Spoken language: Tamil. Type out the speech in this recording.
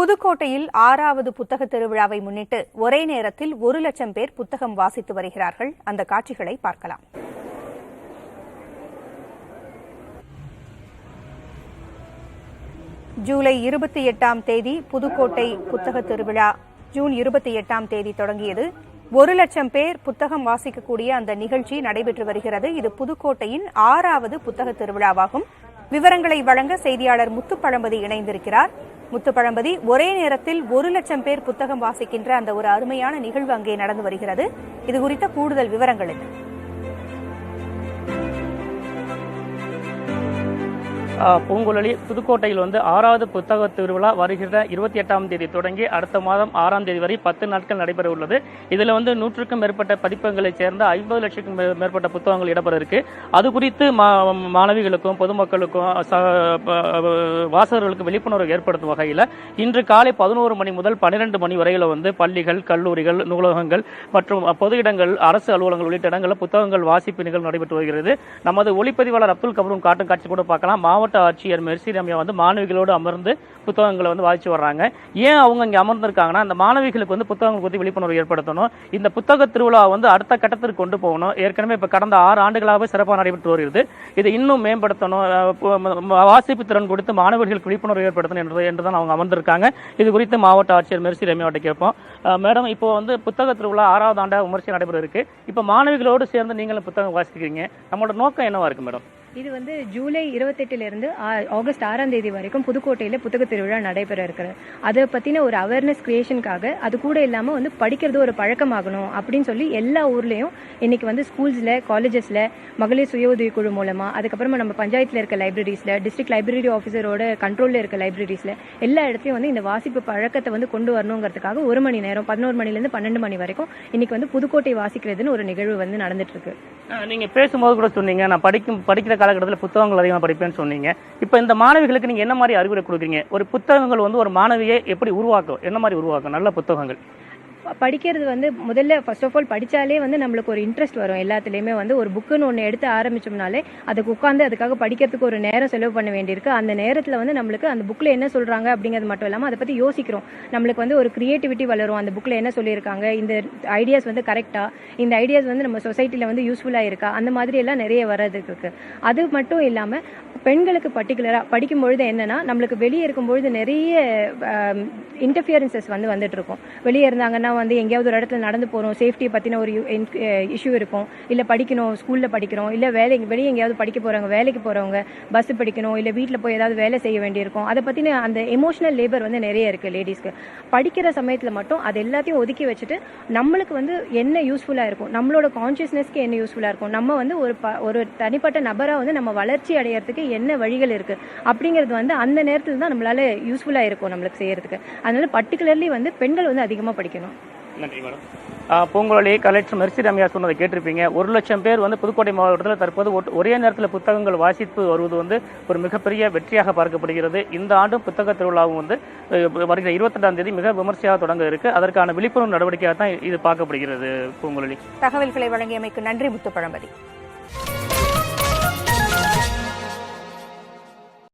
புதுக்கோட்டையில் 6வது புத்தக திருவிழாவை முன்னிட்டு ஒரே நேரத்தில் 1 லட்சம் பேர் புத்தகம் வாசித்து வருகிறார்கள். அந்த காட்சிகளை பார்க்கலாம். ஜூலை 28ஆம் தேதி புதுக்கோட்டை புத்தக திருவிழா ஜூன் 28ஆம் தேதி தொடங்கியது. 1 லட்சம் பேர் புத்தகம் வாசிக்கக்கூடிய அந்த நிகழ்ச்சி நடைபெற்று வருகிறது. இது புதுக்கோட்டையின் 6வது புத்தக திருவிழாவாகும். விவரங்களை வழங்க செய்தியாளர் முத்துப்பழம்பதி இணைந்திருக்கிறார். முத்துப்பழம்பதி, ஒரே நேரத்தில் 1 லட்சம் பேர் புத்தகம் வாசிக்கின்ற அந்த ஒரு அருமையான நிகழ்வு அங்கே நடந்து வருகிறது. இது குறித்த கூடுதல் விவரங்கள் என்ன? பூங்குழலி, புதுக்கோட்டையில் 6வது புத்தக திருவிழா வருகிற 28ஆம் தேதி தொடங்கி அடுத்த மாதம் 6ஆம் தேதி வரை 10 நாட்கள் நடைபெற உள்ளது. இதில் 100க்கும் மேற்பட்ட பதிப்பங்களைச் சேர்ந்த 50 லட்சத்துக்கும் மேற்பட்ட புத்தகங்கள் இடம்பெற இருக்கு. அது குறித்து மாணவிகளுக்கும் பொதுமக்களுக்கும் வாசகர்களுக்கு விழிப்புணர்வு ஏற்படுத்தும் வகையில் இன்று காலை 11 மணி முதல் 12 மணி வரையில் பள்ளிகள், கல்லூரிகள், நூலகங்கள் மற்றும் பொது இடங்கள், அரசு அலுவலகங்கள் உள்ளிட்ட இடங்களில் புத்தகங்கள் வாசிப்பு நிகழ்வு நடைபெற்று வருகிறது. நமது ஒளிப்பதிவாளர் அப்துல் கபரும் காட்டும் காட்சி கூட பார்க்கலாம். மாவட்ட ஆட்சியர் மெர்சி ரம்யா மாணவிகளோடு அமர்ந்து புத்தகங்களை வாசிச்சு வர்றாங்க. ஏன் அவங்க இங்கே அமர்ந்திருக்காங்கன்னா, அந்த மாணவிகளுக்கு புத்தகங்கள் பற்றி விழிப்புணர்வு ஏற்படுத்தணும். இந்த புத்தக திருவிழா அடுத்த கட்டத்திற்கு கொண்டு போகணும். ஏற்கனவே இப்போ கடந்த 6 ஆண்டுகளாகவே சிறப்பாக நடைபெற்று வருகிறது. இதை இன்னும் மேம்படுத்தணும், வாசிப்பு திறன் கொடுத்து மாணவர்களுக்கு விழிப்புணர்வு ஏற்படுத்தணும் என்றுதான் அவங்க அமர்ந்திருக்காங்க. இது குறித்து மாவட்ட ஆட்சியர் மெர்சி ரம்யாவிட்ட கேட்போம். மேடம், இப்போ புத்தக திருவிழா 6வது ஆண்டாக விமர்சையாக நடைபெற இருக்கு. இப்போ மாணவிகளோடு சேர்ந்து நீங்களும் புத்தகம் வாசிக்கிறீங்க. நம்மளோட நோக்கம் என்னவா இருக்கு மேடம்? இது ஜூலை 28லிருந்து ஆகஸ்ட் 6ஆம் தேதி வரைக்கும் புதுக்கோட்டையில் புத்தக திருவிழா நடைபெற இருக்கிறது. அதை பற்றின ஒரு அவேர்னஸ் கிரியேஷனுக்காக, அது கூட இல்லாமல் படிக்கிறது ஒரு பழக்கமாகணும் அப்படின்னு சொல்லி எல்லா ஊர்லேயும் இன்னைக்கு ஸ்கூல்ஸில், காலேஜஸில், மகளிர் சுய உதவி குழு மூலமாக, அதுக்கப்புறமா நம்ம பஞ்சாயத்தில் இருக்க லைப்ரரிஸில், டிஸ்ட்ரிக்ட் லைப்ரரி ஆஃபீஸரோட கண்ட்ரோலில் இருக்க லைப்ரரிஸில் எல்லா இடத்துலையும் இந்த வாசிப்பு பழக்கத்தை கொண்டு வரணுங்கிறதுக்காக 1 மணி நேரம் 11 மணிலேருந்து 12 மணி வரைக்கும் இன்னைக்கு புதுக்கோட்டை வாசிக்கிறதுன்னு ஒரு நிகழ்வு நடந்துட்டு இருக்கு. நீங்கள் பேசும்போது கூட சொன்னீங்க, நான் படிக்கிற காலகட்டத்தில் புத்தகங்கள் அதிகமாக படிப்பேன்னு சொன்னீங்க. இப்போ இந்த மாணவிகளுக்கு நீங்கள் என்ன மாதிரி அறிவுரை கொடுக்குறீங்க? ஒரு புத்தகங்கள் ஒரு மாணவியை எப்படி உருவாக்கும், என்ன மாதிரி உருவாக்கும் நல்ல புத்தகங்கள்? படிக்கிறது முதல்ல ஃபர்ஸ்ட் ஆஃப் ஆல் படித்தாலே நம்மளுக்கு ஒரு இன்ட்ரெஸ்ட் வரும். எல்லாத்துலேயுமே ஒரு புக்குன்னு ஒன்று எடுத்து ஆரம்பித்தோம்னாலே அதுக்கு உட்காந்து அதுக்காக படிக்கிறதுக்கு ஒரு நேரம் செலவு பண்ண வேண்டியிருக்கு. அந்த நேரத்தில் நம்மளுக்கு அந்த புக்கில் என்ன சொல்கிறாங்க அப்படிங்கிறது மட்டும் இல்லாமல் அதை பற்றி யோசிக்கிறோம். நம்மளுக்கு ஒரு க்ரியேட்டிவிட்டி வளரும். அந்த புக்கில் என்ன சொல்லியிருக்காங்க, இந்த ஐடியாஸ் கரெக்டாக, இந்த ஐடியாஸ் நம்ம சொசைட்டியில் யூஸ்ஃபுல்லாக இருக்கா, அந்த மாதிரி எல்லாம் நிறைய வர்றதுக்கு இருக்குது. அது மட்டும் இல்லாமல் பெண்களுக்கு பர்டிகுலராக படிக்கும்பொழுது என்னென்னா, நம்மளுக்கு வெளியே இருக்கும்பொழுது நிறைய இன்டர்ஃபியரன்சஸ் வந்துட்டு இருக்கும். வெளியே இருந்தாங்கன்னா எங்கேயாவது ஒரு இடத்துல நடந்து போகிறோம், சேஃப்டியை பற்றின ஒரு இஷ்யூ இருக்கும். இல்லை படிக்கணும், ஸ்கூலில் படிக்கிறோம், இல்லை வெளியே எங்கேயாவது படிக்க போகிறவங்க, வேலைக்கு போகிறவங்க, பஸ் படிக்கணும், இல்லை வீட்டில் போய் ஏதாவது வேலை செய்ய வேண்டியிருக்கும். அதை பற்றின அந்த எமோஷனல் லேபர் நிறைய இருக்குது லேடிஸ்க்கு. படிக்கிற சமயத்தில் மட்டும் அது எல்லாத்தையும் ஒதுக்கி வச்சுட்டு நம்மளுக்கு என்ன யூஸ்ஃபுல்லாக இருக்கும், நம்மளோட கான்ஷியஸ்னஸ்க்கு என்ன யூஸ்ஃபுல்லாக இருக்கும், நம்ம ஒரு தனிப்பட்ட நபராக நம்ம வளர்ச்சி அடையிறதுக்கு என்ன வழிகள் இருக்குது அப்படிங்கிறது அந்த நேரத்தில் தான் நம்மளால யூஸ்ஃபுல்லாக இருக்கும் நம்மளுக்கு செய்யறதுக்கு. அதனால பர்டிகுலர்லி பெண்கள் அதிகமாக படிக்கணும். நன்றி madam. Poonguzhali, collector Mercy Ramya சொன்னதை கேட்டிருப்பீங்க. 1 லட்சம் பேர் புதுக்கோட்டை மாவட்டத்தில் தற்போது ஒரே நேரத்தில் புத்தகங்கள் வாசித்து வருவது ஒரு மிகப்பெரிய வெற்றியாக பார்க்கப்படுகிறது. இந்த ஆண்டும் புத்தக திருவிழாவும் வருகிற 28ஆம் தேதி மிக விமர்சையாக தொடங்க இருக்கு. அதற்கான விழிப்புணர்வு நடவடிக்கையாக தான் இது பார்க்கப்படுகிறது. பூங்குழலி, தகவல்களை வழங்கியமைக்கு நன்றி முத்துப்பழம்பதி.